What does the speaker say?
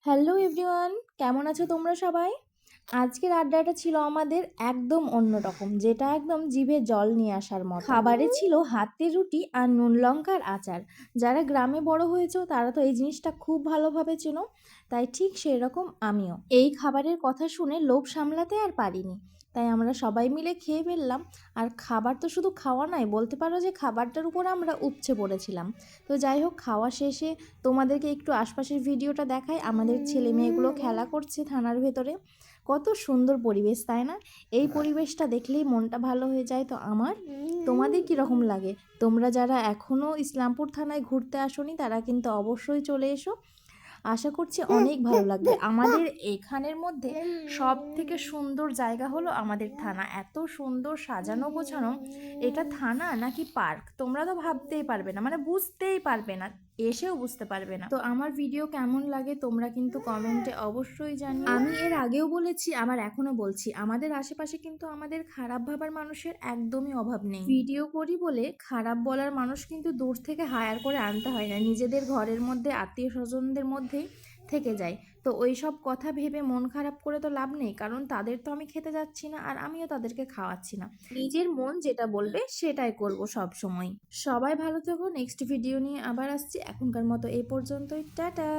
Hello everyone, কেমন আছো তোমরা সবাই? আজকের আড্ডাটা ছিল আমাদের একদম অন্যরকম, যেটা একদম জিভে জল নিয়ে আসার মতো। খাবারে ছিল হাতের রুটি আর নুন লঙ্কার আচার। যারা গ্রামে বড় হয়েছো তারা তো এই জিনিসটা খুব ভালোভাবে চেনো, তাই ঠিক সেই রকম আমিও। এই খাবারের কথা শুনে লোভ সামলাতে আর পারিনি, তাই আমরা সবাই মিলে খেয়ে ফেললাম। আর খাবার তো শুধু খাওয়া নয়, বলতে পারো যে খাবারটার উপর আমরা উপচে পড়েছিলাম। তো যাই হোক, খাওয়া শেষে তোমাদেরকে একটু আশপাশের ভিডিওটা দেখাই। আমাদের ছেলে মেয়েগুলো খেলা করছে থানার ভেতরে। কত সুন্দর পরিবেশ, তাই না? এই পরিবেশটা দেখলেই মনটা ভালো হয়ে যায়। তো আমার, তোমাদের কীরকম লাগে? তোমরা যারা এখনও ইসলামপুর থানায় ঘুরতে আসোনি তারা কিন্তু অবশ্যই চলে এসো। আশা করছি অনেক ভালো লাগবে। আমাদের এখানের মধ্যে সব থেকে সুন্দর জায়গা হলো আমাদের থানা। এত সুন্দর সাজানো গোছানো। এটা থানা নাকি পার্ক তোমরা তো ভাবতেই পারবে না, মানে বুঝতেই পারবে না, এসেও বুঝতে পারবে না। তো আমার ভিডিও কেমন লাগে তোমরা কিন্তু কমেন্টে অবশ্যই জানিও। আমি এর আগেও বলেছি, আবার এখনো বলছি, আমাদের আশেপাশে কিন্তু আমাদের খারাপ ভাবার মানুষের একদমই অভাব নেই। ভিডিও করি বলে খারাপ বলার মানুষ কিন্তু দূর থেকে হায়ার করে আনতে হয় না, নিজেদের ঘরের মধ্যে আত্মীয় স্বজনদের মধ্যেই থেকে যায়। তো ওই সব কথা ভেবে মন খারাপ করে তো লাভ নেই, কারণ তাদের তো আমি খেতে যাচ্ছি না, আর আমিও তাদেরকে খাওয়াচ্ছি না। নিজের মন যেটা বলবে সেটাই করব সব সময়। সবাই ভালো থেকো, নেক্সট ভিডিও নিয়ে আবার আসছি। এখনকার মতো এই পর্যন্তই, টাটা।